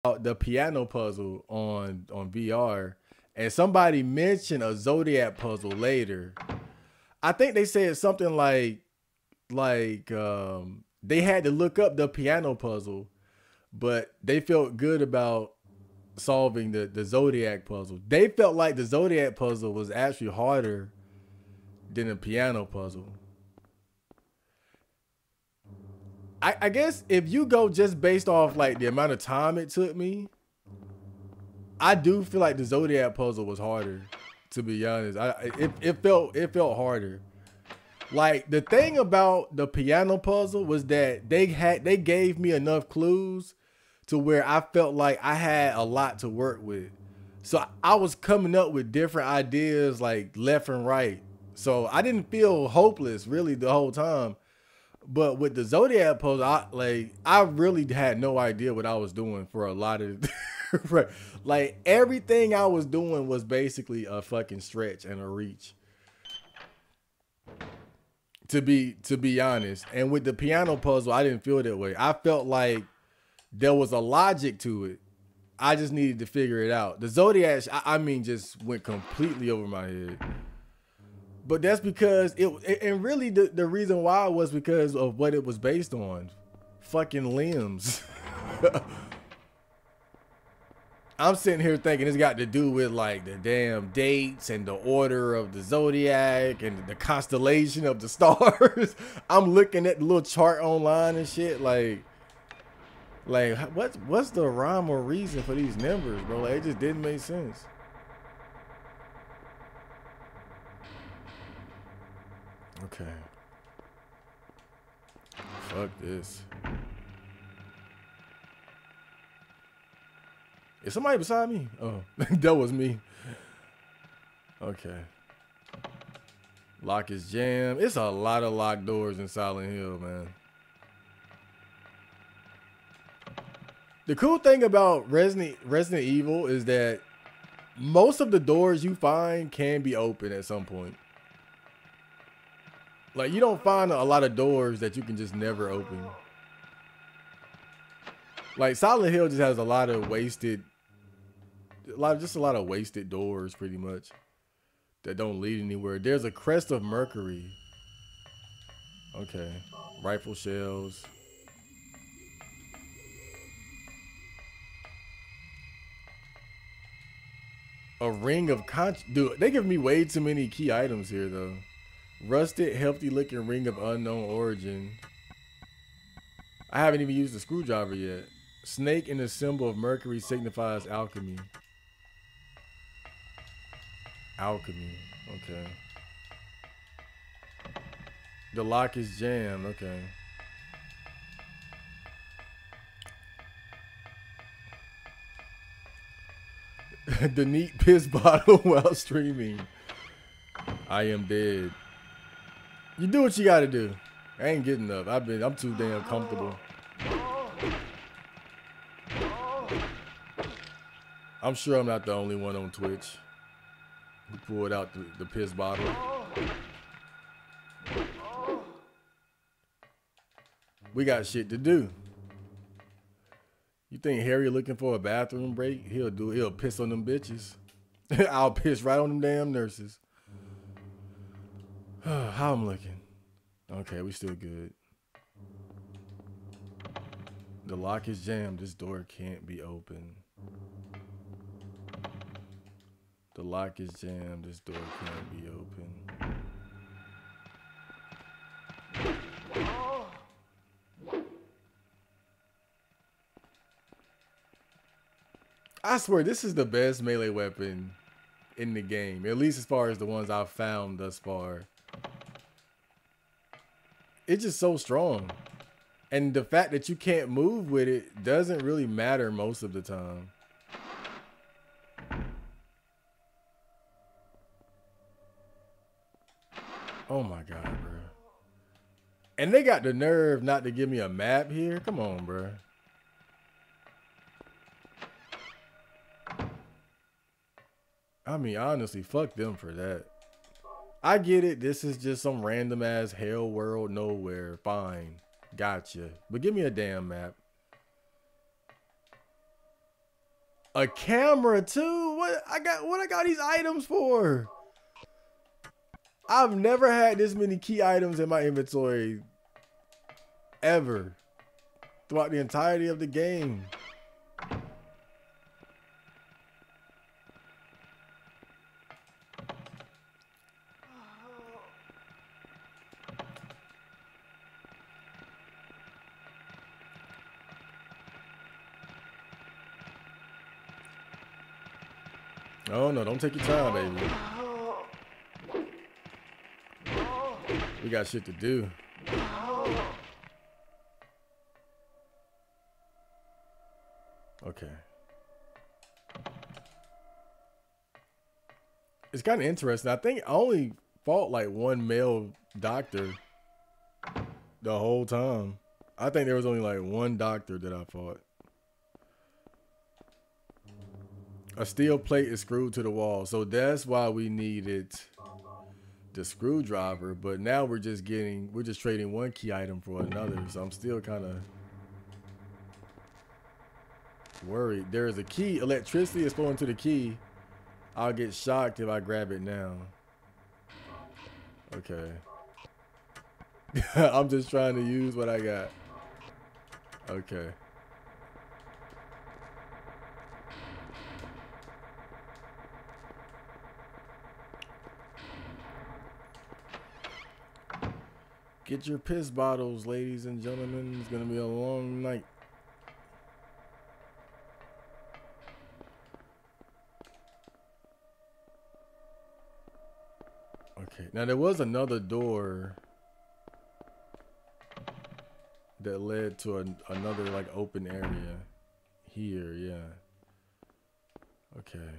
the piano puzzle on VR, and somebody mentioned a Zodiac puzzle later. I think they said something like they had to look up the piano puzzle, but they felt good about solving the Zodiac puzzle. They felt like the Zodiac puzzle was actually harder than the piano puzzle. I guess if you go just based off like the amount of time it took me, I do feel like the Zodiac puzzle was harder. To be honest, it felt harder. Like the thing about the piano puzzle was that they gave me enough clues to where I felt like I had a lot to work with. So I was coming up with different ideas like left and right. So I didn't feel hopeless really the whole time. But with the Zodiac puzzle, I really had no idea what I was doing for a lot of right. Like everything I was doing was basically a fucking stretch and a reach. To be honest. And with the piano puzzle, I didn't feel that way. I felt like there was a logic to it. I just needed to figure it out. The Zodiac, I mean, just went completely over my head. But that's because and really the reason why was because of what it was based on. Fucking limbs. I'm sitting here thinking it's got to do with like the damn dates and the order of the zodiac and the constellation of the stars. I'm looking at the little chart online and shit. Like what's the rhyme or reason for these numbers, bro? Like, it just didn't make sense. Okay. Fuck this. Is somebody beside me? Oh, that was me. Okay. Lock is jammed. It's a lot of locked doors in Silent Hill, man. The cool thing about Resident Evil is that most of the doors you find can be open at some point. Like, you don't find a lot of doors that you can just never open. Like, Silent Hill just has a lot of wasted doors pretty much that don't lead anywhere. There's a crest of Mercury. Okay. Rifle shells. A ring of dude, they give me way too many key items here though. Rusted, healthy looking ring of unknown origin. I haven't even used the screwdriver yet. Snake and the symbol of Mercury signifies alchemy. Alchemy. Okay. The lock is jammed. Okay. The neat piss bottle while streaming. I am dead. You do what you gotta do. I ain't getting up. I'm too damn comfortable. I'm sure I'm not the only one on Twitch who pulled out the piss bottle. We got shit to do. You think Harry looking for a bathroom break? He'll piss on them bitches. I'll piss right on them damn nurses. How I'm looking? Okay, we still good. The lock is jammed. This door can't be open. The lock is jammed. This door can't be open. I swear, this is the best melee weapon in the game. At least as far as the ones I've found thus far. It's just so strong. And the fact that you can't move with it doesn't really matter most of the time. Oh my God, bro. And they got the nerve not to give me a map here. Come on, bro. I mean, honestly, fuck them for that. I get it. This is just some random ass hell world nowhere. Fine. Gotcha. But give me a damn map. A camera too? What I got these items for? I've never had this many key items in my inventory ever throughout the entirety of the game. Oh no, don't take your time, baby. We got shit to do. Okay. It's kind of interesting. I think I only fought like one male doctor the whole time. I think there was only like one doctor that I fought. A steel plate is screwed to the wall. So that's why we needed the screwdriver. But now we're just trading one key item for another. So I'm still kind of worried. There is a key. Electricity is flowing to the key. I'll get shocked if I grab it now. Okay. I'm just trying to use what I got. Okay. Get your piss bottles, ladies and gentlemen. It's gonna be a long night. Okay, now there was another door that led to another like open area here, yeah. Okay.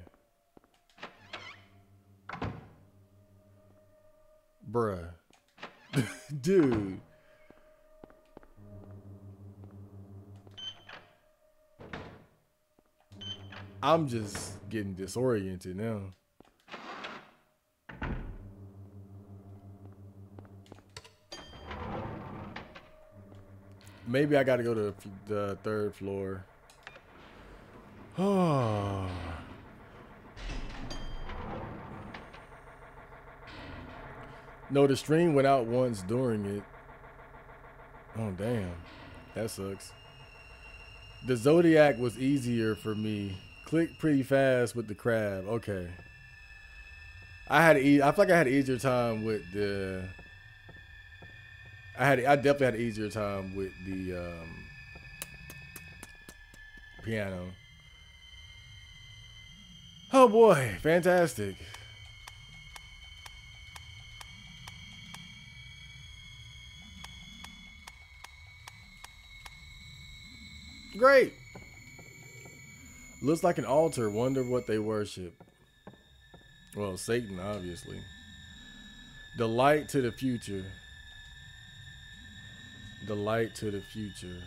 Bruh. Dude. I'm just getting disoriented now. Maybe I gotta go to the third floor. Oh. No, the stream went out once during it. Oh, damn. That sucks. The Zodiac was easier for me. Click pretty fast with the crab. Okay. I feel like I had an easier time with the... I definitely had an easier time with the piano. Oh boy, fantastic. Great. Looks like an altar. Wonder what they worship. Well, Satan, obviously. The light to the future. The light to the future.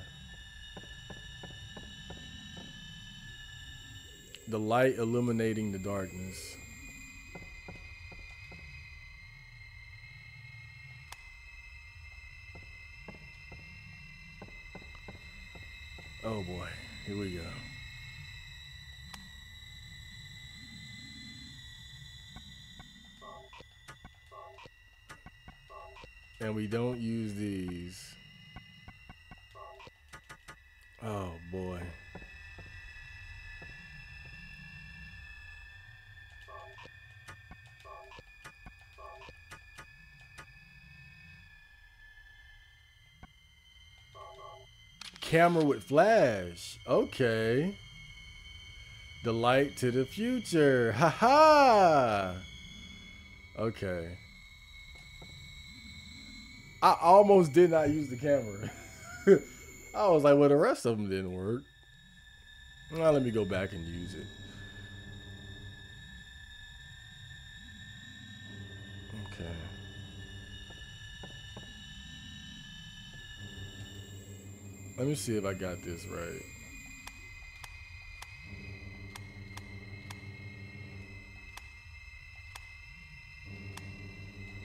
The light illuminating the darkness. Oh boy, here we go. And we don't use these. Oh boy. Camera with flash. Okay. The light to the future. Ha ha. Okay. I almost did not use the camera. I was like, well, the rest of them didn't work. Now let me go back and use it. Okay. Let me see if I got this right.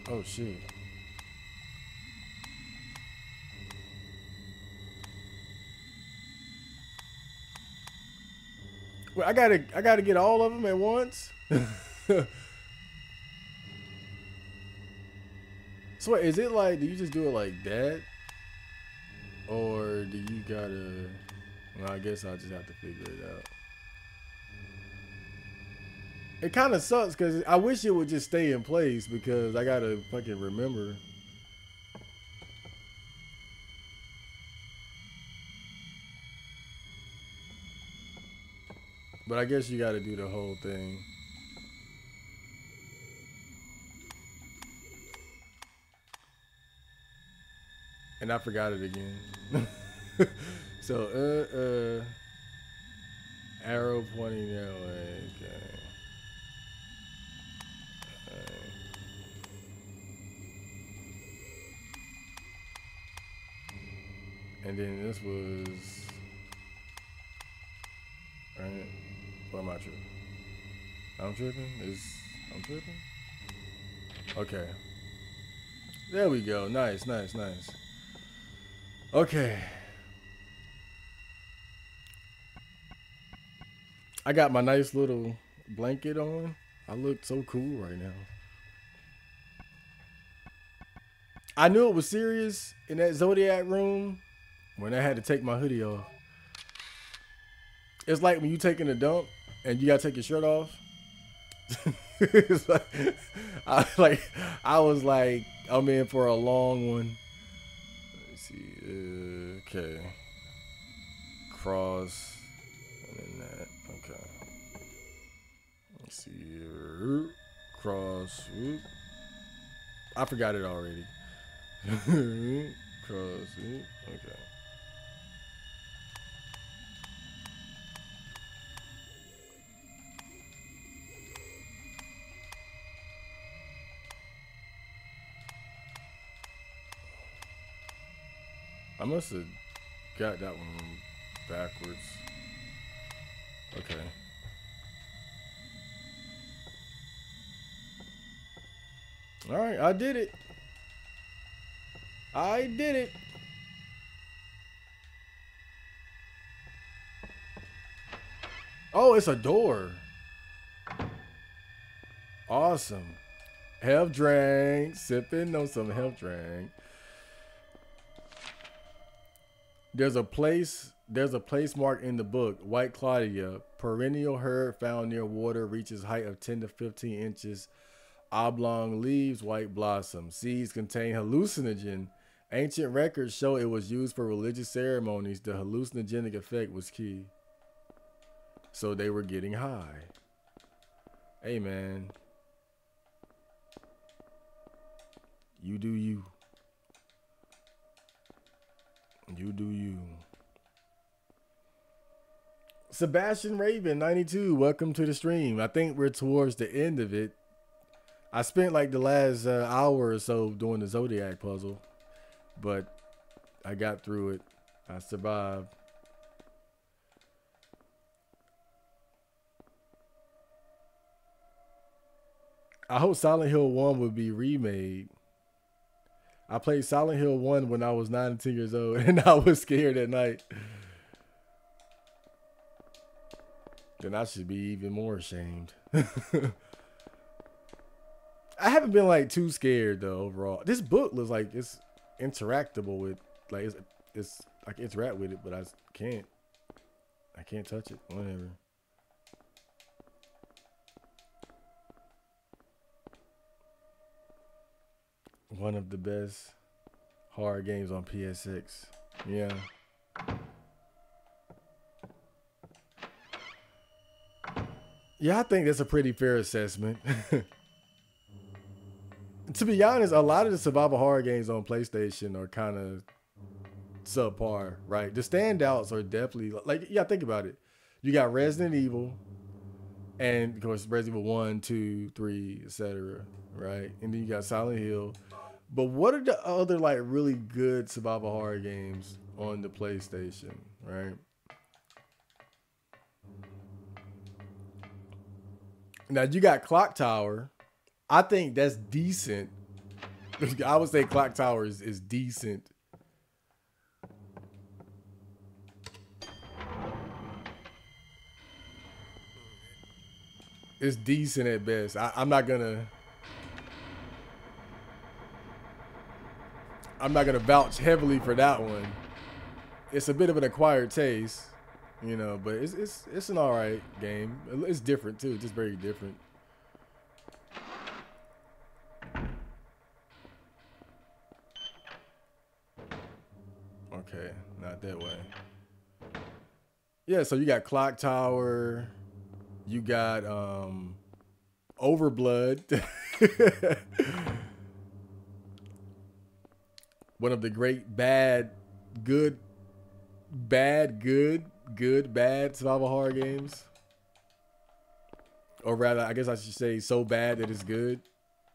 Oh shit. Well, I gotta get all of them at once. So is it like, do you just do it like that, or do you gotta? Well, I guess I'll just have to figure it out. It kind of sucks because I wish it would just stay in place because I gotta fucking remember. But I guess you gotta do the whole thing. And I forgot it again. So, arrow pointing that way. Okay. And then this was, right? What am I tripping? I'm tripping? I'm tripping? Okay. There we go. Nice, nice, nice. Okay. I got my nice little blanket on. I look so cool right now. I knew it was serious in that Zodiac room when I had to take my hoodie off. It's like when you taking a dump and you gotta take your shirt off. It's like, I was like, I'm in for a long one. Let me see. Okay. Cross. And then that. Okay. Let's see here. Cross. Whoop. I forgot it already. Cross. Whoop. Okay. I must have got that one backwards. Okay. All right, I did it. I did it. Oh, it's a door. Awesome. Health drink. Sipping on some health drink. There's a place marked in the book. White Claudia, perennial herb found near water, reaches height of 10 to 15 inches. Oblong leaves, white blossom. Seeds contain hallucinogen. Ancient records show it was used for religious ceremonies. The hallucinogenic effect was key. So they were getting high. Hey, man. You do you. You do you. Sebastian Raven 92, welcome to the stream. I think we're towards the end of it. I spent like the last hour or so doing the Zodiac puzzle, but I got through it. I survived. I hope Silent Hill 1 would be remade. I played Silent Hill 1 when I was 9 and 10 years old, and I was scared at night. Then I should be even more ashamed. I haven't been like too scared though overall. This book looks like it's interactable with, like it's I can interact with it, but I can't touch it. Whatever. One of the best horror games on PSX. Yeah. Yeah, I think that's a pretty fair assessment. To be honest, a lot of the survival horror games on PlayStation are kind of subpar, right? The standouts are definitely like, yeah, think about it. You got Resident Evil, and of course Resident Evil 1, 2, 3, etc. Right? And then you got Silent Hill. But what are the other like really good survival horror games on the PlayStation, right? Now you got Clock Tower. I think that's decent. I would say Clock Tower is decent. It's decent at best. I'm not gonna vouch heavily for that one. It's a bit of an acquired taste, you know, but it's an alright game. It's different too, just very different. Okay, not that way. Yeah, so you got Clock Tower, you got Overblood. One of the great good, bad survival horror games. Or rather, I guess I should say so bad that it's good,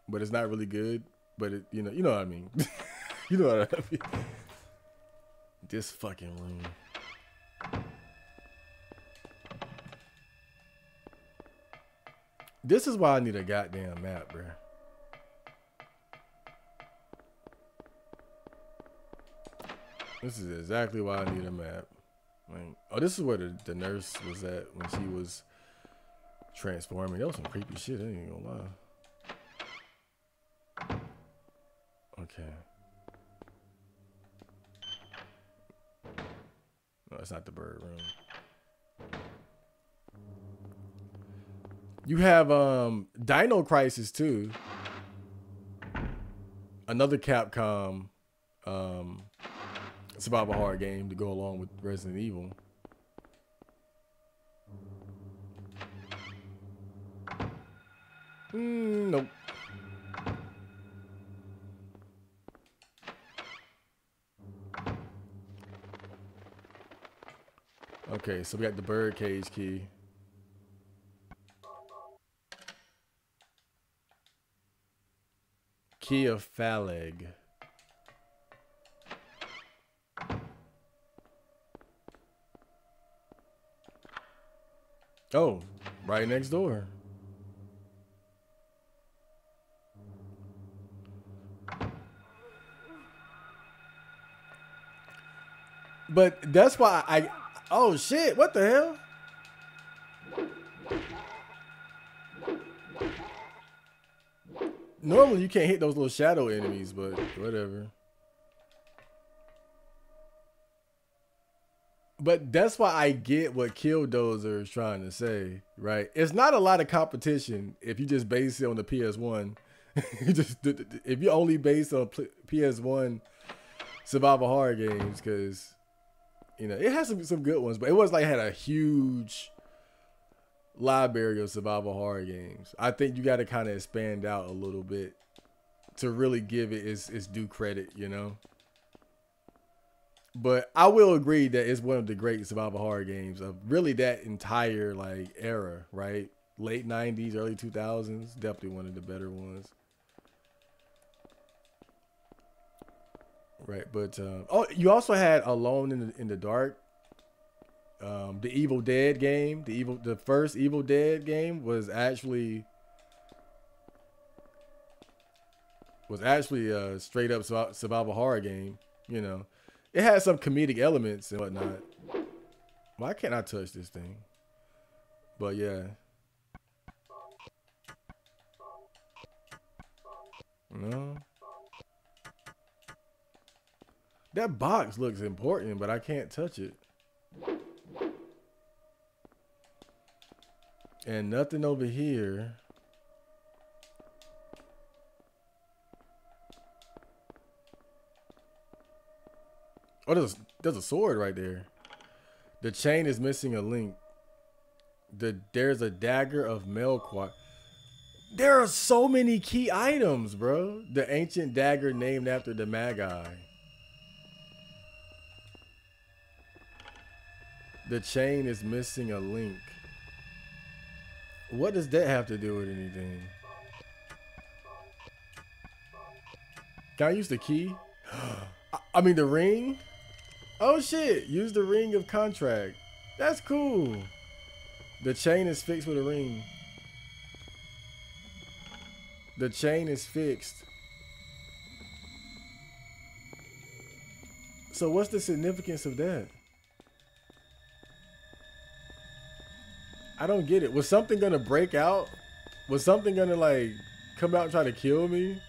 but it's not really good. But it, you know what I mean. You know what I mean. This fucking room. This is why I need a goddamn map, bro. This is exactly why I need a map. Like, oh, this is where the nurse was at when she was transforming. That was some creepy shit, I ain't gonna lie. Okay. No, it's not the bird room. You have Dino Crisis too. Another Capcom survival horror game to go along with Resident Evil. Nope. Okay, so we got the birdcage key. Key of Phaleg. Oh, right next door. But that's why oh shit, what the hell? Normally you can't hit those little shadow enemies, but whatever. But that's why I get what Killdozer is trying to say, right? It's not a lot of competition if you just base it on the PS1. If you only base on PS1 survival horror games, because you know it has some good ones, but it was like had a huge library of survival horror games. I think you got to kind of expand out a little bit to really give it its due credit, you know. But I will agree that it's one of the great survival horror games of really that entire like era, right? Late 90s, early 2000s, definitely one of the better ones. Right, but oh, you also had Alone in the Dark. The Evil Dead game, the first Evil Dead game was actually a straight up survival horror game, you know. It had some comedic elements and whatnot. Why can't I touch this thing? But yeah. No. That box looks important, but I can't touch it. And nothing over here. Oh, there's a sword right there. The chain is missing a link. There's a dagger of Melquart. There are so many key items, bro. The ancient dagger named after the Magi. The chain is missing a link. What does that have to do with anything? Can I use the key? I mean the ring? Oh shit, use the ring of contract. That's cool. The chain is fixed with a ring. The chain is fixed. So what's the significance of that? I don't get it. Was something gonna break out? Was something gonna like come out and try to kill me?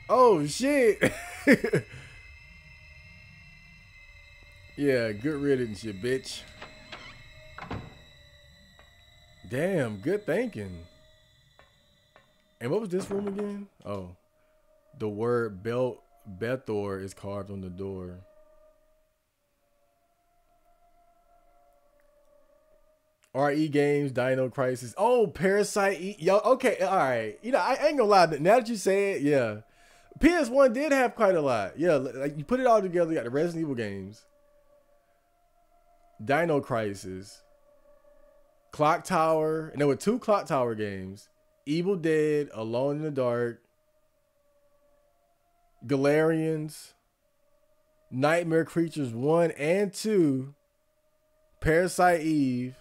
Oh shit. Yeah, good riddance, you bitch. Damn, good thinking. And what was this room again? Oh, the word Bethor is carved on the door. RE Games, Dino Crisis. Oh, Parasite. Yo, okay, all right. You know, I ain't gonna lie. Now that you say it, yeah. PS1 did have quite a lot. Yeah, like you put it all together, you got the Resident Evil games, Dino Crisis, Clock Tower, and there were two Clock Tower games. Evil Dead, Alone in the Dark, Galarians, Nightmare Creatures 1 and 2, Parasite Eve.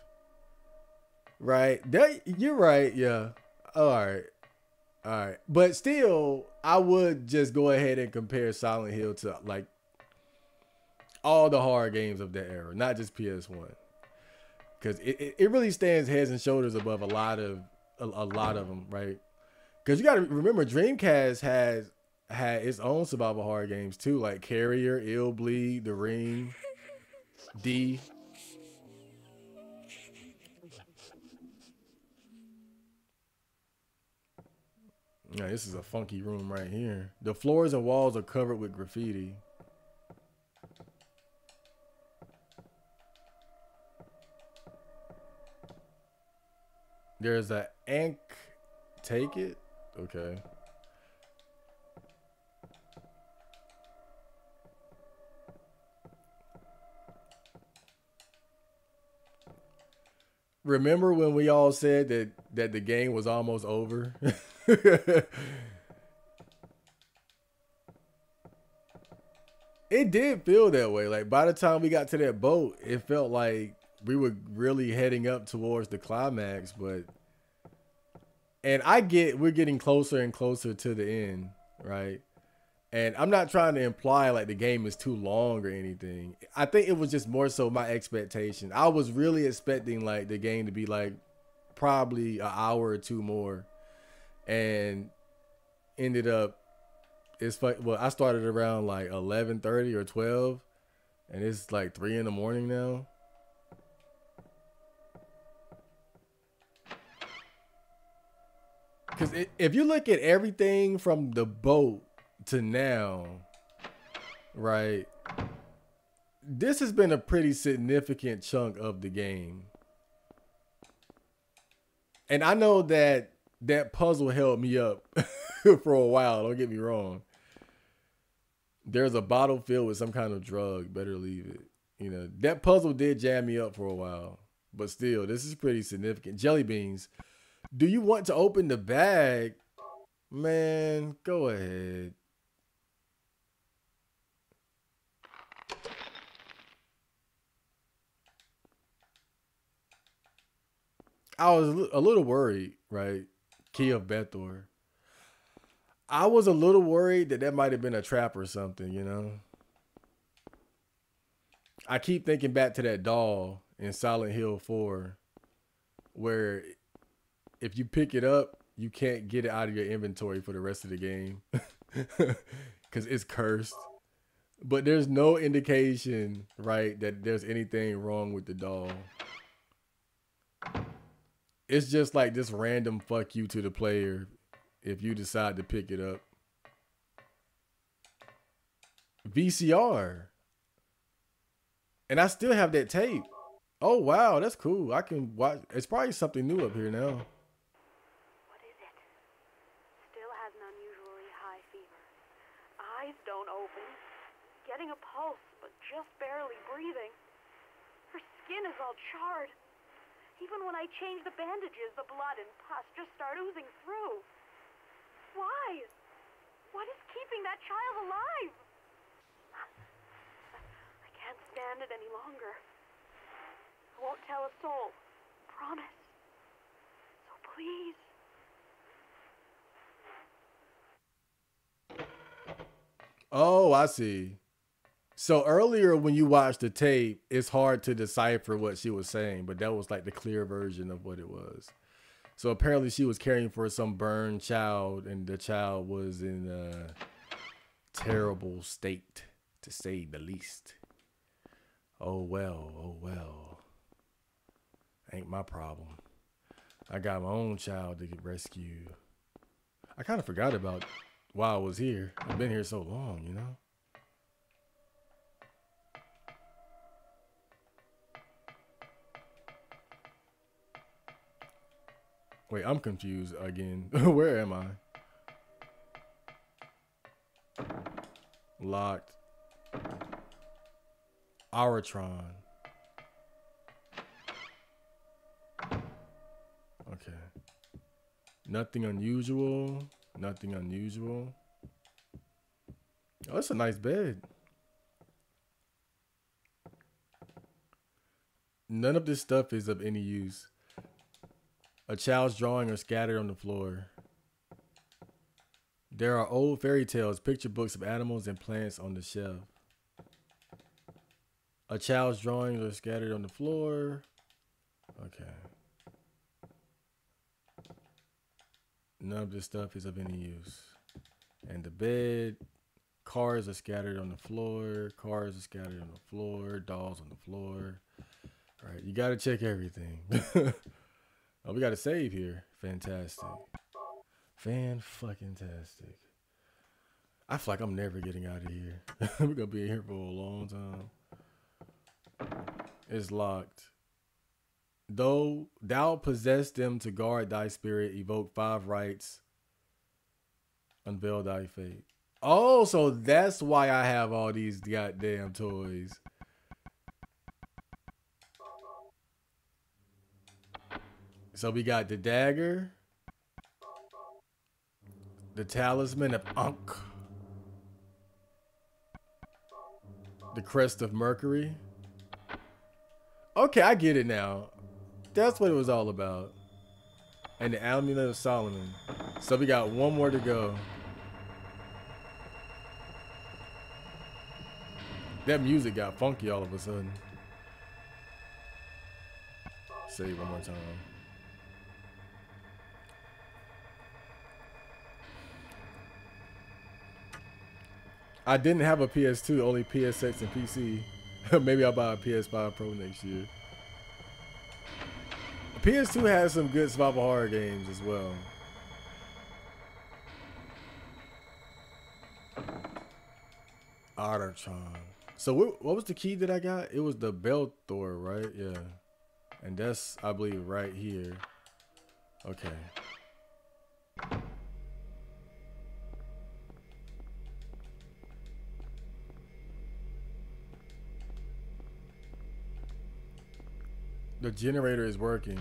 Right. You're right, yeah. All right. All right. But still, I would just go ahead and compare Silent Hill to like all the horror games of that era, not just PS1. Because it really stands heads and shoulders above a lot of them, right? Because you got to remember, Dreamcast had its own survival horror games too, like Carrier, Ill Bleed, The Ring, D. Yeah, this is a funky room right here. The floors and walls are covered with graffiti. There's a Ank. Take it? Okay. Remember when we all said that the game was almost over? It did feel that way. Like by the time we got to that boat, it felt like we were really heading up towards the climax, but and I get we're getting closer and closer to the end, right? And I'm not trying to imply like the game is too long or anything. I think it was just more so my expectation. I was really expecting like the game to be like probably an hour or two more, and ended up it's like well I started around like 11:30 or 12, and it's like 3 in the morning now. Because if you look at everything from the boat to now, right, this has been a pretty significant chunk of the game. And I know that that puzzle held me up for a while. Don't get me wrong. There's a bottle filled with some kind of drug. Better leave it. You know, that puzzle did jam me up for a while. But still, this is pretty significant. Jelly beans. Do you want to open the bag? Man, go ahead. I was a little worried, right? Key of Bethor. I was a little worried that might have been a trap or something, you know? I keep thinking back to that doll in Silent Hill 4 where if you pick it up, you can't get it out of your inventory for the rest of the game because it's cursed. But there's no indication, right, that there's anything wrong with the doll. It's just like this random fuck you to the player if you decide to pick it up. VCR. And I still have that tape. Oh, wow, that's cool. I can watch. It's probably something new up here now. What is it? Still has an unusually high fever. Eyes don't open. Getting a pulse, but just barely breathing. Her skin is all charred. Even when I change the bandages, the blood and pus just start oozing through. Why? What is keeping that child alive? I can't stand it any longer. I won't tell a soul. Promise. So please. Oh, I see. So earlier when you watched the tape, it's hard to decipher what she was saying, but that was like the clear version of what it was. So apparently she was caring for some burned child, and the child was in a terrible state, to say the least. Oh well, oh well. Ain't my problem. I got my own child to get rescued. I kind of forgot about why I was here. I've been here so long, you know? Wait, I'm confused again. Where am I? Locked. Auratron. Okay. Nothing unusual. Nothing unusual. Oh, that's a nice bed. None of this stuff is of any use. A child's drawing are scattered on the floor. There are old fairy tales, picture books of animals and plants on the shelf. A child's drawings are scattered on the floor. Okay. None of this stuff is of any use. And the bed, cars are scattered on the floor. Cars are scattered on the floor. Dolls on the floor. All right, you got to check everything. Oh, we got to save here. Fantastic. Fan-fucking-tastic. I feel like I'm never getting out of here. We're going to be in here for a long time. It's locked. Though thou possess them to guard thy spirit, evoke 5 rights, unveil thy fate. Oh, so that's why I have all these goddamn toys. So we got the dagger, the talisman of Ankh, the crest of Mercury. Okay, I get it now. That's what it was all about. And the amulet of Solomon. So we got one more to go. That music got funky all of a sudden. Say it one more time. I didn't have a PS2, only PSX and PC. Maybe I'll buy a PS5 Pro next year. PS2 has some good survival horror games as well. Ottertron. So what was the key that I got? It was the Bell Thor, right? Yeah. And that's, I believe, right here. Okay. The generator is working.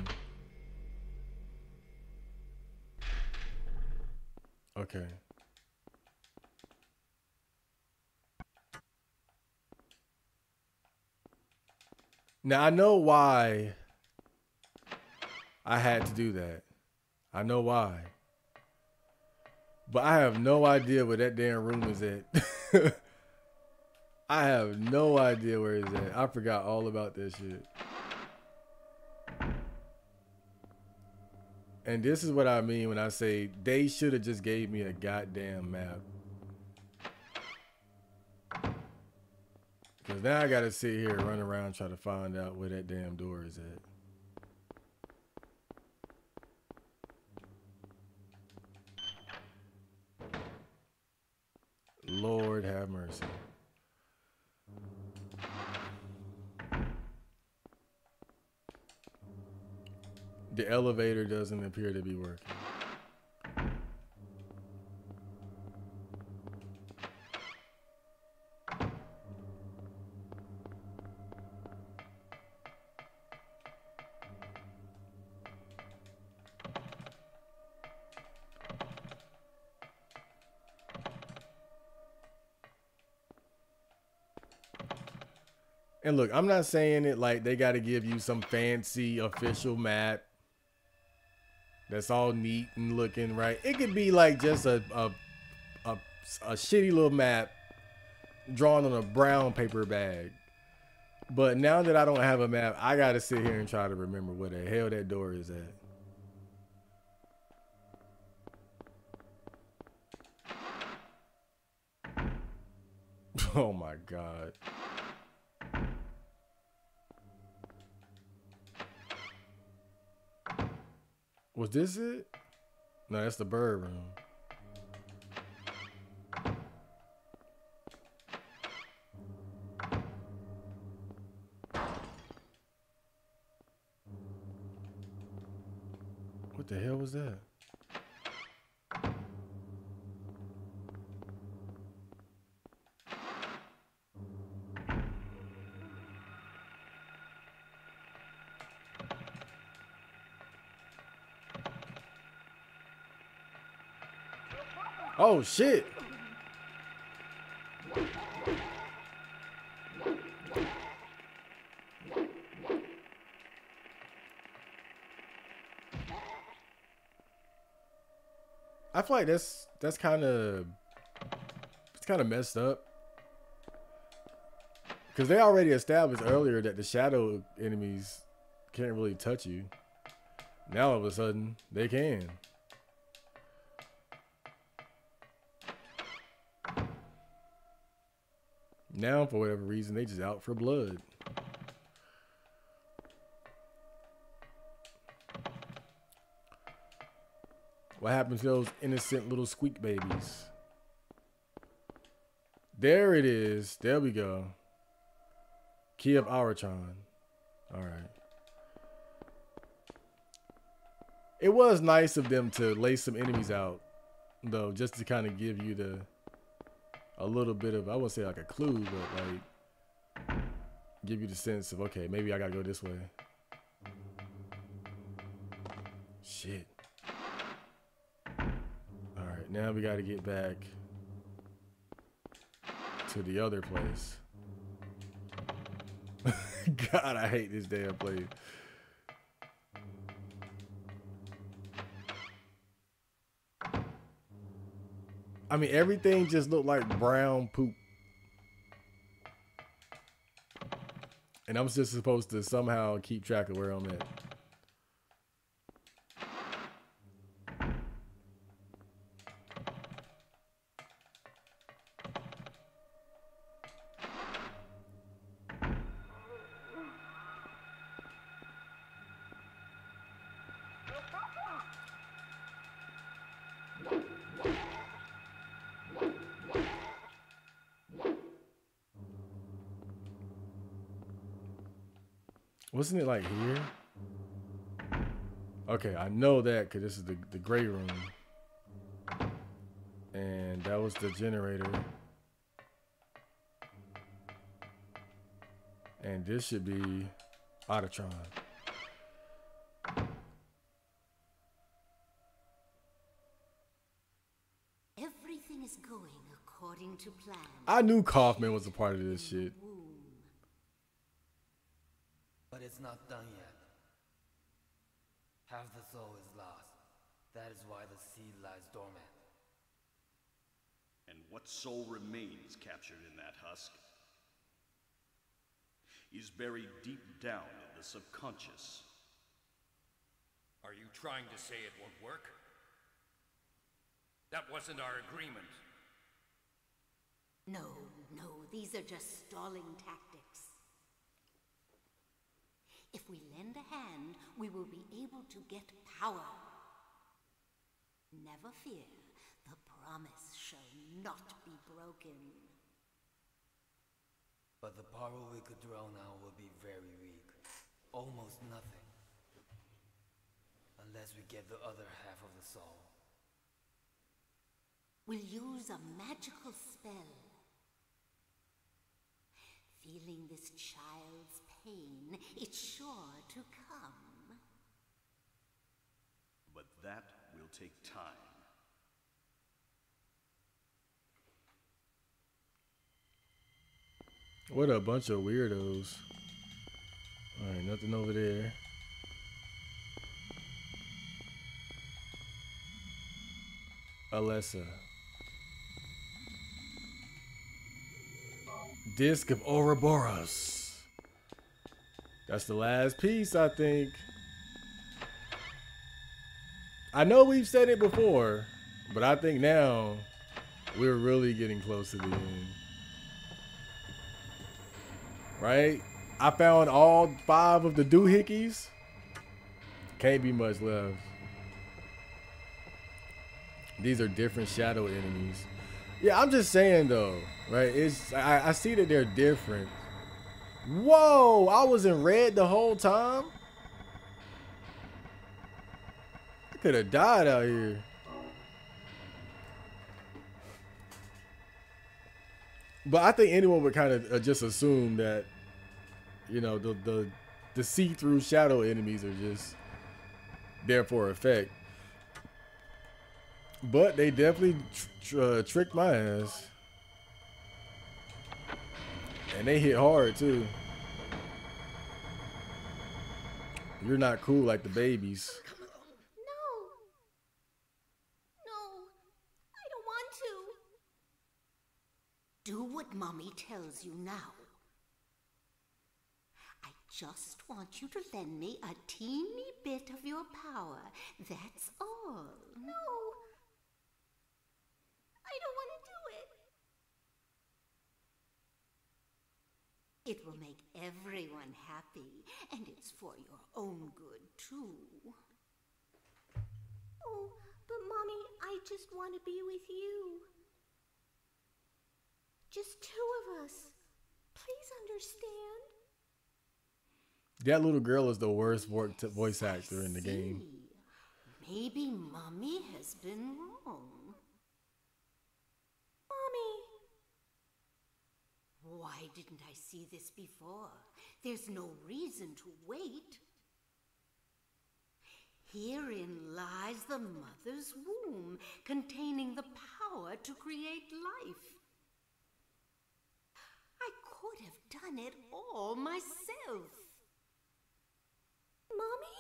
Okay. Now I know why I had to do that. I know why. But I have no idea where that damn room is at. I have no idea where it's at. I forgot all about this shit. And this is what I mean when I say they should have just gave me a goddamn map. Because now I got to sit here and run around trying to find out where that damn door is at. Lord have mercy. The elevator doesn't appear to be working. And look, I'm not saying it like they got to give you some fancy official map that's all neat and looking right. It could be like just a shitty little map drawn on a brown paper bag. But now that I don't have a map, I gotta sit here and try to remember where the hell that door is at. Oh my God. Was this it? No, that's the bird room. What the hell was that? Oh shit. I feel like that's kind of messed up, because they already established earlier that the shadow enemies can't really touch you. Now all of a sudden they can. Now for whatever reason they just out for blood. What happens to those innocent little squeak babies? There it is. There we go. Key of Auratron. All right. It was nice of them to lay some enemies out, though, just to kind of give you a little bit of, I wouldn't say like a clue, but like give you the sense of, okay, maybe I gotta go this way. Shit. All right, now we gotta get back to the other place. God, I hate this damn place. I mean, everything just looked like brown poop. And I'm just supposed to somehow keep track of where I'm at. Wasn't it like here? Okay, I know that because this is the gray room. And that was the generator. And this should be Auratron. Everything is going according to plan. I knew Kaufman was a part of this shit. But it's not done yet. Half the soul is lost. That is why the seed lies dormant. And what soul remains captured in that husk is buried deep down in the subconscious. Are you trying to say it won't work? That wasn't our agreement. No, these are just stalling tactics. If we lend a hand, we will be able to get power. Never fear, the promise shall not be broken. But the power we could draw now will be very weak. Almost nothing. Unless we get the other half of the soul. We'll use a magical spell. Feeling this child's pain, it's sure to come. But that will take time. What a bunch of weirdos. Alright, nothing over there. Alessa. Disc of Ouroboros. That's the last piece, I think. I know we've said it before, but I think now we're really getting close to the end. Right? I found all 5 of the doohickeys. Can't be much left. These are different shadow enemies. Yeah, I'm just saying though, right? I see that they're different. Whoa, I was in red the whole time? I could have died out here. But I think anyone would kind of just assume that, you know, the see-through shadow enemies are just there for effect. But they definitely tricked my ass. And they hit hard too. You're not cool like the babies. No. No. I don't want to. Do what Mommy tells you now. I just want you to lend me a teeny bit of your power. That's all. No. I don't want to do it. It will make everyone happy, and it's for your own good, too. Oh, but Mommy, I just want to be with you. Just 2 of us. Please understand. That little girl is the worst voice actor in the game. Maybe Mommy has been wrong. Mommy! Why didn't I see this before? There's no reason to wait. Herein lies the mother's womb, containing the power to create life. I could have done it all myself. Mommy?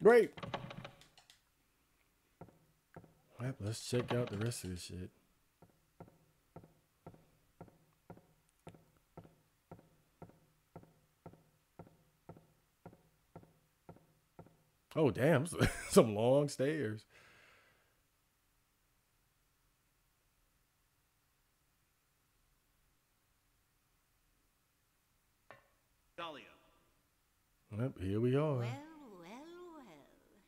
Great. Right, let's check out the rest of this shit. Oh, damn. Some long stairs. Dahlia. Yep, here we are. Well.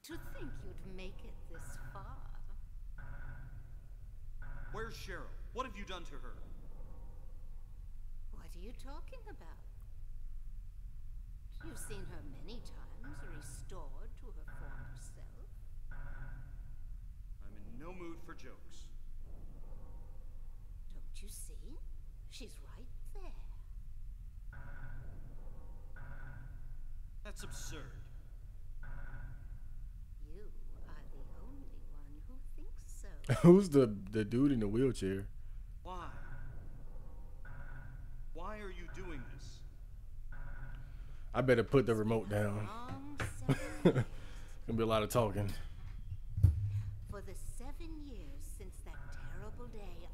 To think you'd make it this far. Where's Cheryl? What have you done to her? What are you talking about? You've seen her many times, restored to her former self. I'm in no mood for jokes. Don't you see? She's right there. That's absurd. You are the only one who thinks so. Who's the dude in the wheelchair? Why? Why are you doing this? I better put the remote down. Gonna be a lot of talking. For the 7 years since that terrible day,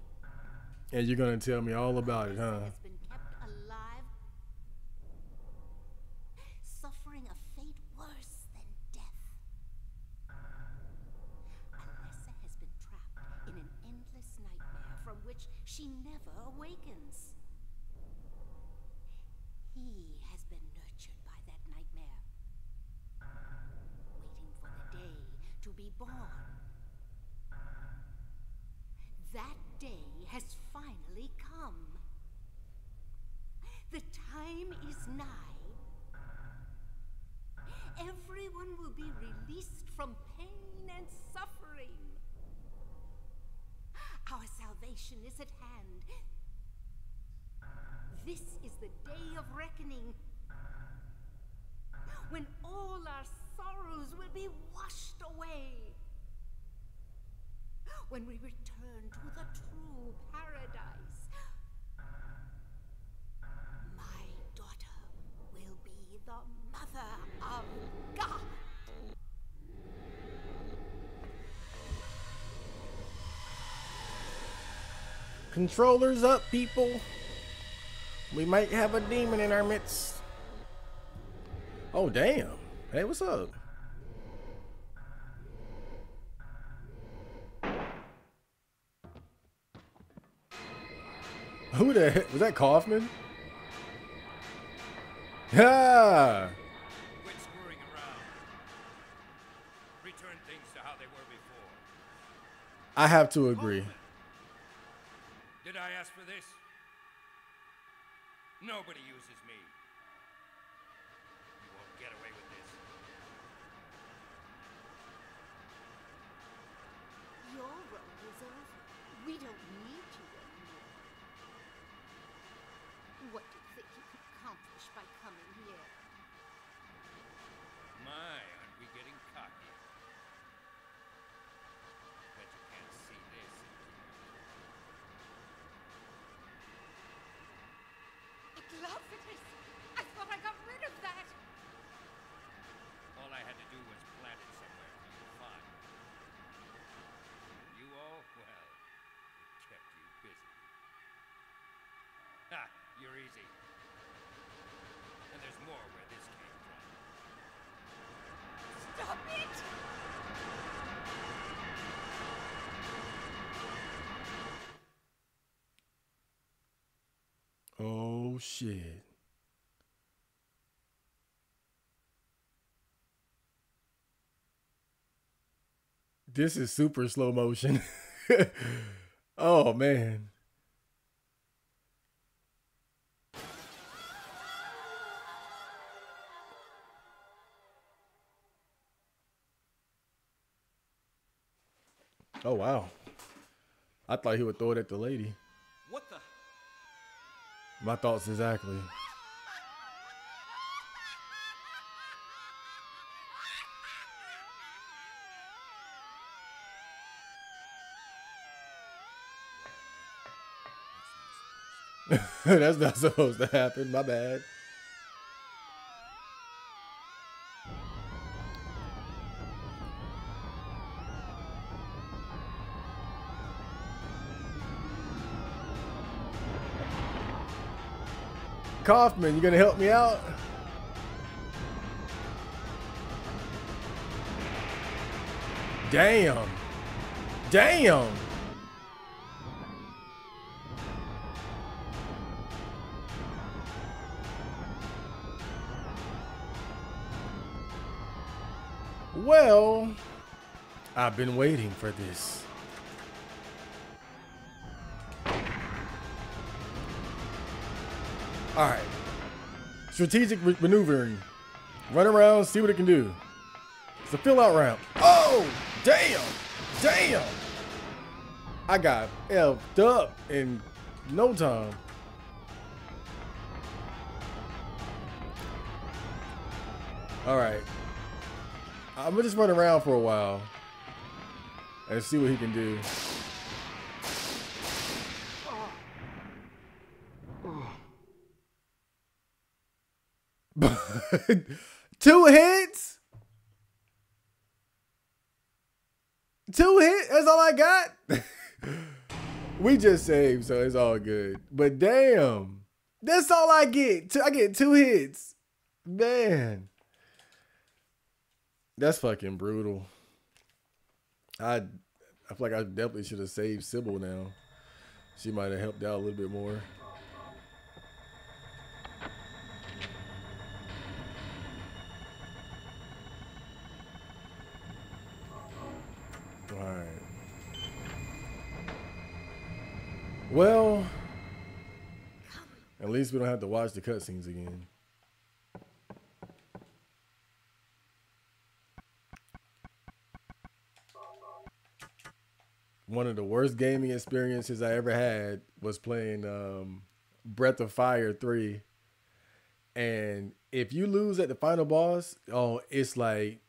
And you're gonna tell me all about it, huh? has been kept alive, suffering a fate worse than death. Alessa has been trapped in an endless nightmare from which she never awakens. He has been nurtured by that nightmare, waiting for the day to be born. That day has finally come. The time is nigh. Everyone will be released from pain and suffering. Our salvation is at hand. This is the day of reckoning, when all our sorrows will be washed away, when we return to the true paradise. My daughter will be the mother of God. Controllers up, people. We might have a demon in our midst. Oh, damn. Hey, what's up? Who the heck? Was that Kaufman? Yeah. Quit screwing around. Return things to how they were before. I have to agree. Did I ask for this? Nobody uses me. You won't get away with this. Your role is over. We don't need you anymore. What do you think you can accomplish by coming here? My, aren't we getting cocky? Bet you can't see this. A glove it is! I thought I got rid of that! All I had to do was plant it somewhere for you to find. You all, well, it kept you busy. Ha! You're easy. And there's more where this came from. Stop it! Oh, shit. This is super slow motion. Oh, man. Oh, wow. I thought he would throw it at the lady. What the? My thoughts exactly. That's not supposed to happen. My bad. Kaufman, you gonna help me out? Damn. Damn. Well, I've been waiting for this. All right. Strategic maneuvering. Run around, see what it can do. It's a fill-out round. Oh, damn. Damn. I got effed up in no time. All right. I'm gonna just run around for a while and see what he can do. Two hits? Two hits? That's all I got? We just saved, so it's all good. But damn, that's all I get. I get 2 hits. Man. That's fucking brutal. I feel like I definitely should have saved Sybil now. She might have helped out a little bit more. Alright. Well, at least we don't have to watch the cutscenes again. One of the worst gaming experiences I ever had was playing Breath of Fire 3. And if you lose at the final boss, oh, it's like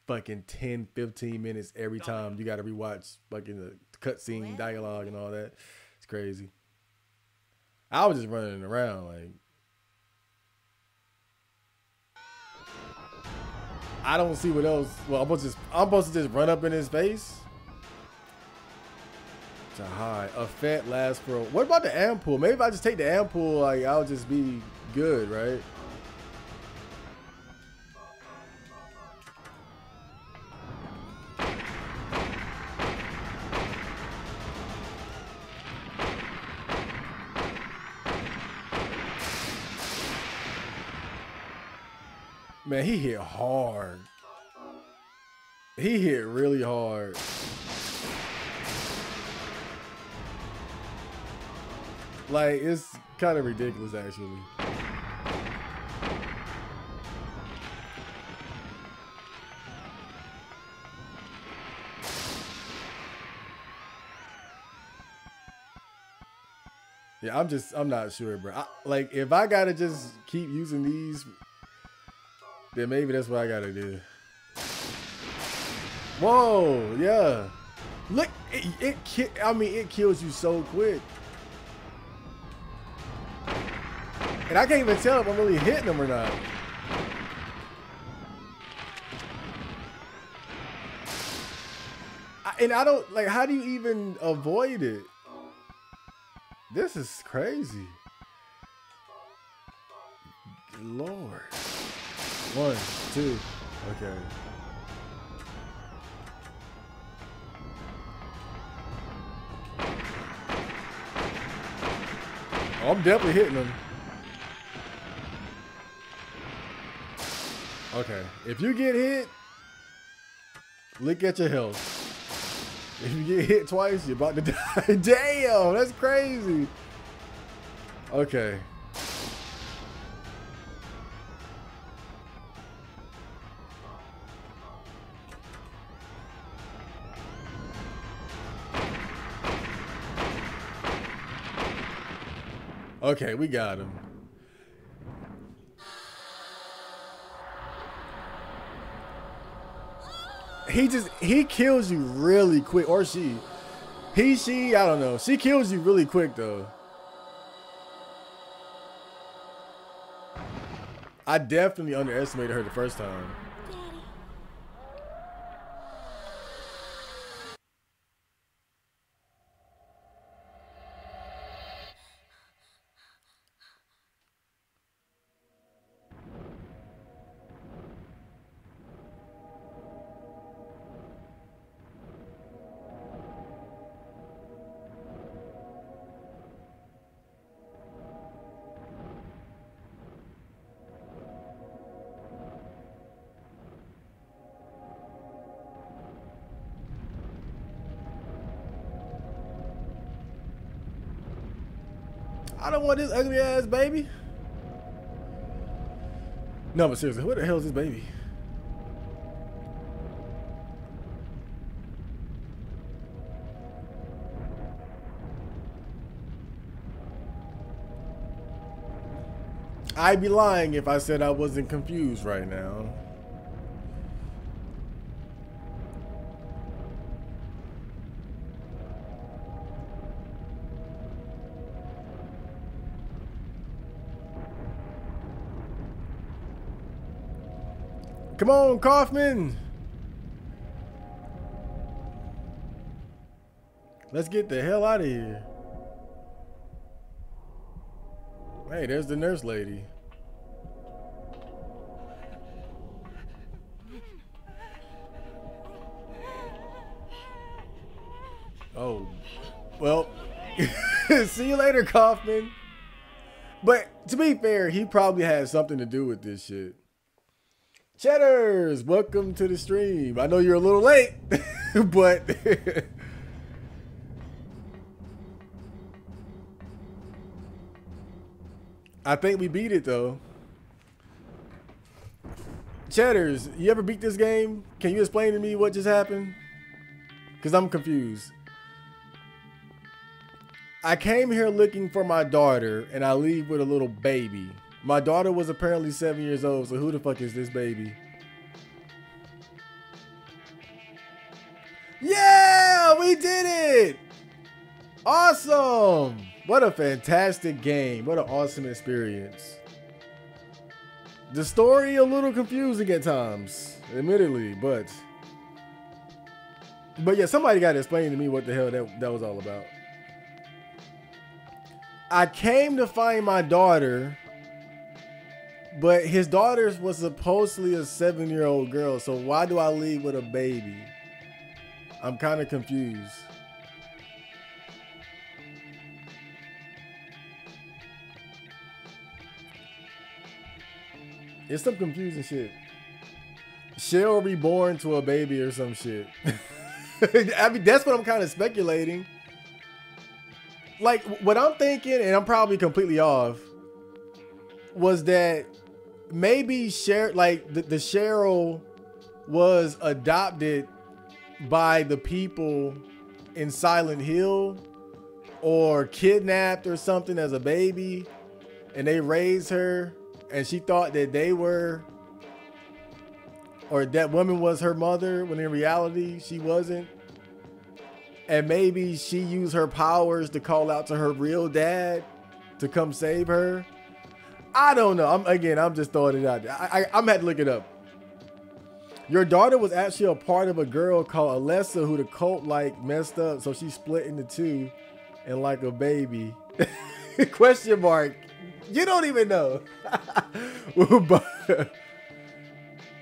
fucking 10, 15 minutes every time. You got to rewatch fucking the cutscene dialogue and all that. It's crazy. I was just running around like. I don't see what else. Well, I'm supposed to just run up in his face. to high. Effect lasts for. What about the ampoule? Maybe if I just take the ampoule, like I'll just be good, right? Man, he hit hard. He hit really hard. Like, it's kind of ridiculous, actually. Yeah, I'm not sure, bro. Like, if I gotta just keep using these, then maybe that's what I gotta do. Whoa, yeah. Look, it kills you so quick. And I can't even tell if I'm really hitting them or not. And I don't, like, how do you even avoid it? This is crazy. Lord. 1, 2, okay. Oh, I'm definitely hitting them. Okay, if you get hit, look at your health. If you get hit twice, you're about to die. Damn, that's crazy. Okay. Okay, we got him. He kills you really quick, or she, I don't know. She kills you really quick though. I definitely underestimated her the first time. I don't want this ugly ass baby. No, but seriously, who the hell is this baby? I'd be lying if I said I wasn't confused right now. Come on, Kaufman. Let's get the hell out of here. Hey, there's the nurse lady. Oh, well, see you later, Kaufman. But to be fair, he probably had something to do with this shit. Cheddars, welcome to the stream. I know you're a little late, but I think we beat it though. Cheddars, you ever beat this game? Can you explain to me what just happened? Because I'm confused. I came here looking for my daughter and I leave with a little baby. My daughter was apparently 7 years old, so who the fuck is this baby? Yeah, we did it! Awesome! What a fantastic game. What an awesome experience. The story a little confusing at times, admittedly, but But yeah, somebody got to explain to me what the hell that was all about. I came to find my daughter, but his daughter was supposedly a 7-year-old girl. So why do I leave with a baby? I'm kind of confused. It's some confusing shit. She'll reborn to a baby or some shit. I mean, that's what I'm kind of speculating. Like, what I'm thinking, and I'm probably completely off, was that maybe the Cheryl was adopted by the people in Silent Hill or kidnapped or something as a baby, and they raised her, and she thought that they were, or that woman was her mother, when in reality she wasn't. And maybe she used her powers to call out to her real dad to come save her. I don't know. I'm just throwing it out there. I'm gonna have to look it up. Your daughter was actually a part of a girl called Alessa who the cult messed up, so she split into two and like a baby. Question mark. You don't even know. But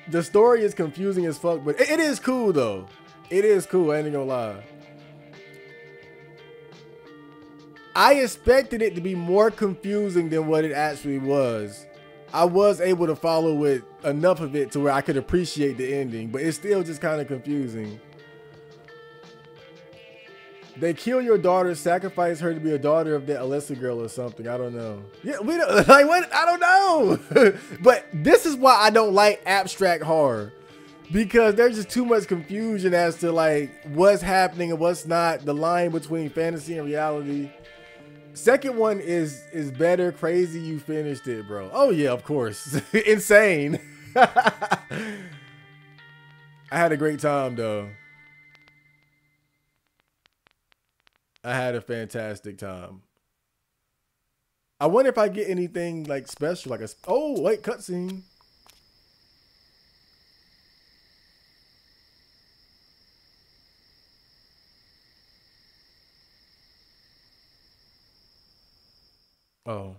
the story is confusing as fuck, but it is cool though. It is cool. I ain't gonna lie. I expected it to be more confusing than what it actually was. I was able to follow it, enough of it to where I could appreciate the ending, but it's still just kind of confusing. They kill your daughter, sacrifice her to be a daughter of that Alessa girl or something. I don't know. Yeah, we don't like what? I don't know. But this is why I don't like abstract horror, because there's just too much confusion as to like what's happening and what's not. The line between fantasy and reality. Second one is better. Crazy, you finished it, bro. Oh yeah, of course. Insane. I had a great time though. I had a fantastic time. I wonder if I get anything like special, like oh wait, cutscene. Oh.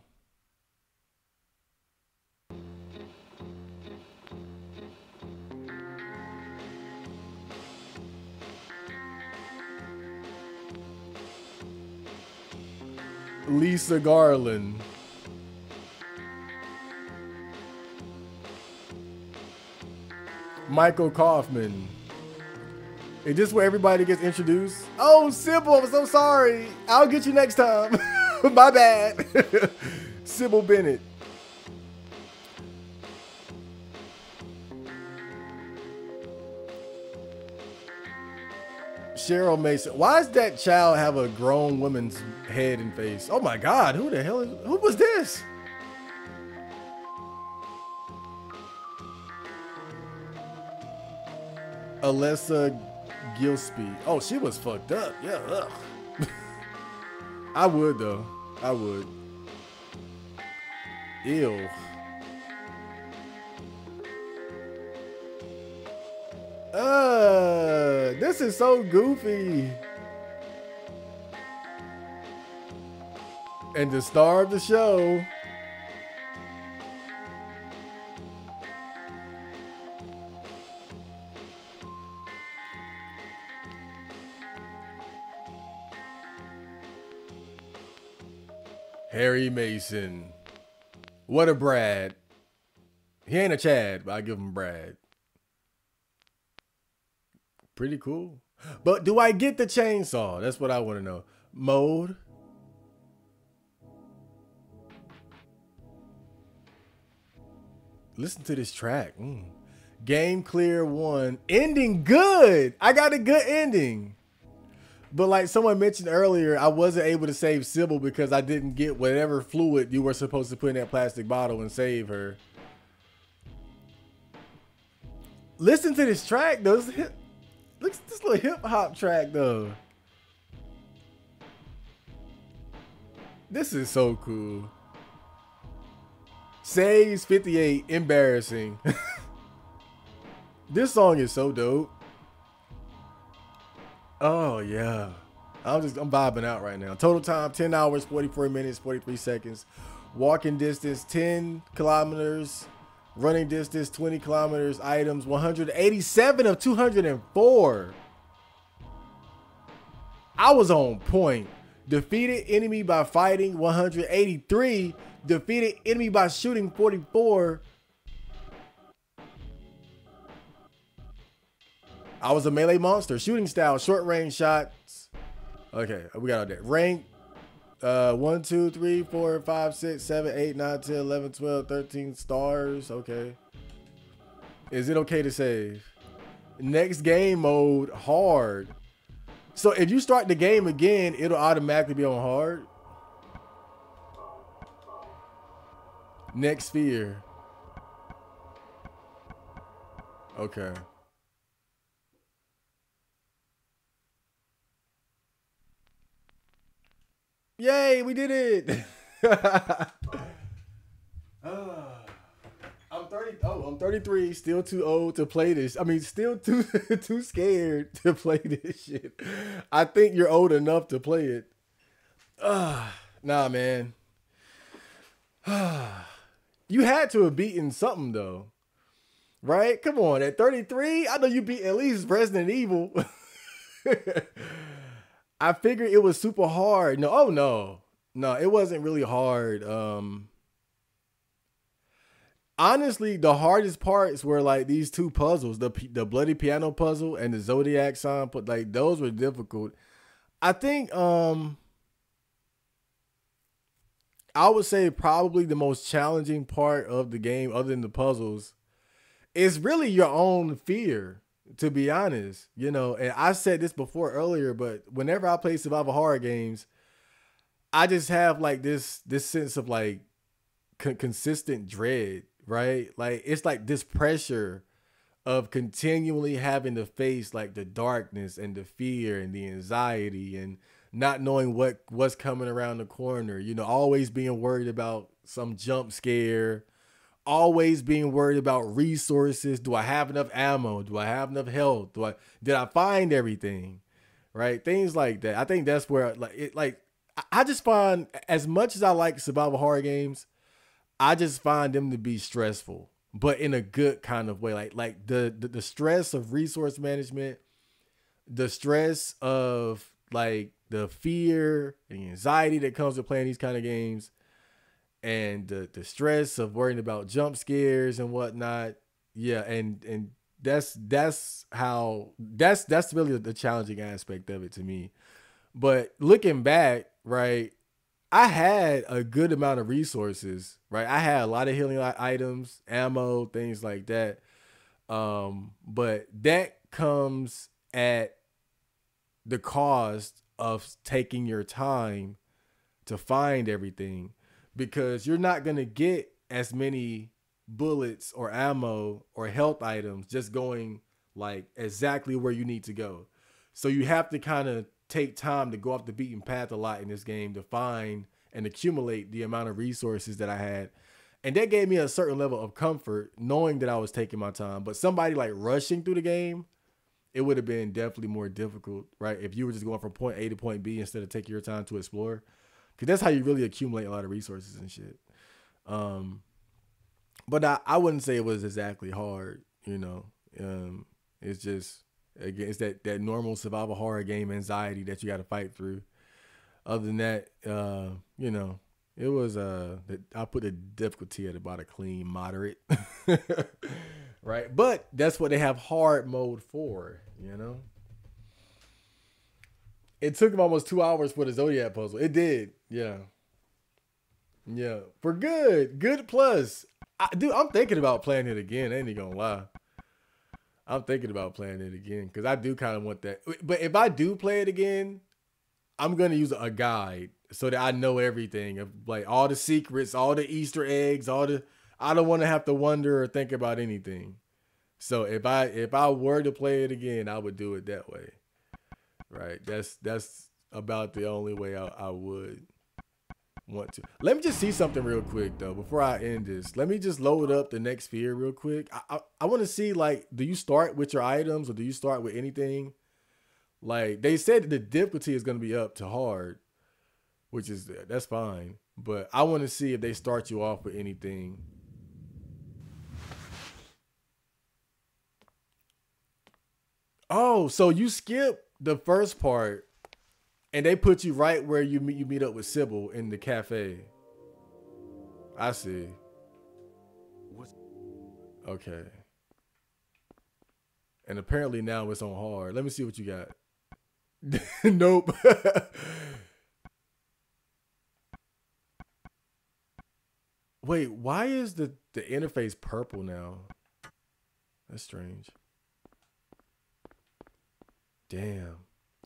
Lisa Garland. Michael Kaufman. Is this where everybody gets introduced? Oh, Sybil, I'm so sorry. I'll get you next time. My bad. Sybil Bennett. Cheryl Mason. Why does that child have a grown woman's head and face? Oh my God, who the hell is, who was this? Alessa Gillespie. Oh, she was fucked up. Yeah, ugh. I would though. I would. Ew. This is so goofy. And the star of the show. Harry Mason. What a Brad. He ain't a Chad, but I give him Brad. Pretty cool. But do I get the chainsaw? That's what I want to know. Mode. Listen to this track. Game clear 1. Ending good. I got a good ending. But like someone mentioned earlier, I wasn't able to save Sybil because I didn't get whatever fluid you were supposed to put in that plastic bottle and save her. Listen to this track though. Look at this little hip hop track though. This is so cool. Saves 58, embarrassing. This song is so dope. Oh yeah. I'm vibing out right now. Total time 10 hours, 44 minutes, 43 seconds. Walking distance 10 kilometers. Running distance 20 kilometers. Items 187 of 204. I was on point. Defeated enemy by fighting 183. Defeated enemy by shooting 44. I was a melee monster. Shooting style, short range shots. Okay, we got all that. Rank 1, 2, 3, 4, 5, 6, 7, 8, 9, 10, 11, 12, 13 stars. Okay. Is it okay to save? Next game mode, hard. So if you start the game again, it'll automatically be on hard. Next sphere. Okay. Yay, we did it. I'm 33, still too old to play this. I mean, still too too scared to play this shit. I think you're old enough to play it. Nah, man. You had to have beaten something though. Right? Come on, at 33, I know you beat at least Resident Evil. I figured it was super hard. No, oh no. No, it wasn't really hard. Honestly, the hardest parts were like these two puzzles, the bloody piano puzzle and the zodiac sign, but like those were difficult. I think I would say probably the most challenging part of the game other than the puzzles is really your own fear, to be honest. You know, and I said this before earlier, but whenever I play survival horror games, I just have like this sense of like consistent dread, right? Like it's like this pressure of continually having to face like the darkness and the fear and the anxiety and not knowing what's coming around the corner, you know, always being worried about some jump scare, always being worried about resources. Do I have enough ammo? Do I have enough health? Did I find everything? Right? Things like that. I think that's where I just find, as much as I like survival horror games, I just find them to be stressful, but in a good kind of way. Like the stress of resource management, the stress of like the fear and anxiety that comes with playing these kind of games, and the stress of worrying about jump scares and whatnot. Yeah, and that's really the challenging aspect of it to me. But looking back, right, I had a good amount of resources, right? I had a lot of healing items, ammo, things like that. But that comes at the cost of taking your time to find everything, because you're not going to get as many bullets or ammo or health items just going like exactly where you need to go. So you have to kind of take time to go off the beaten path a lot in this game to find and accumulate the amount of resources that I had. And that gave me a certain level of comfort knowing that I was taking my time. But somebody like rushing through the game, it would have been definitely more difficult, right? If you were just going from point A to point B instead of taking your time to explore. Because that's how you really accumulate a lot of resources and shit. But I wouldn't say it was exactly hard, you know. It's just, again, it's that normal survival horror game anxiety that you got to fight through. Other than that, you know, it was I put the difficulty at about a clean moderate, right? But that's what they have hard mode for, you know. It took him almost 2 hours for the Zodiac puzzle. It did, yeah. For good plus. I'm thinking about playing it again. I ain't even gonna lie. I'm thinking about playing it again because I do kind of want that. But if I do play it again, I'm gonna use a guide so that I know everything of like all the secrets, all the Easter eggs, I don't want to have to wonder or think about anything. So if I were to play it again, I would do it that way. Right? That's about the only way I would want to. Let me just see something real quick though before I end this. Let me just load up the next sphere real quick. I want to see, like, do you start with your items or do you start with anything? Like they said the difficulty is gonna be up to hard, which is that's fine. But I want to see if they start you off with anything. Oh, so you skip the first part and they put you right where you meet up with Sybil in the cafe. I see. Okay. And apparently now it's on hard. Let me see what you got. Nope. Wait, why is the interface purple now? That's strange. Damn.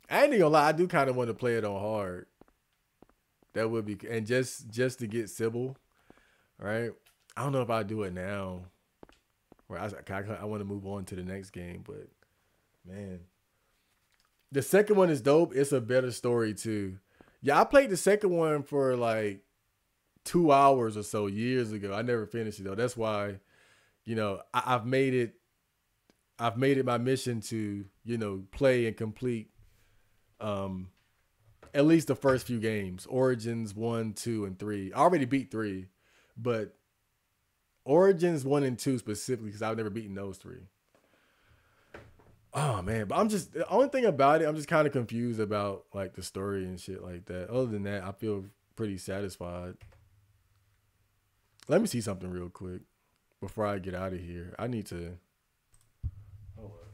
I ain't gonna lie, I do kind of want to play it on hard. That would be, and just to get Sybil, right? I don't know if I do it now. Right, I want to move on to the next game, but man, the second one is dope. It's a better story too. Yeah, I played the second one for like 2 hours or so years ago. I never finished it though. That's why, you know, I've made it my mission to, you know, play and complete at least the first few games. Origins 1, 2, and 3. I already beat 3, but Origins 1 and 2 specifically because I've never beaten those 3. Oh man, but the only thing about it, I'm just kind of confused about like the story and shit like that. Other than that, I feel pretty satisfied. Let me see something real quick before I get out of here. I need to. Hold on.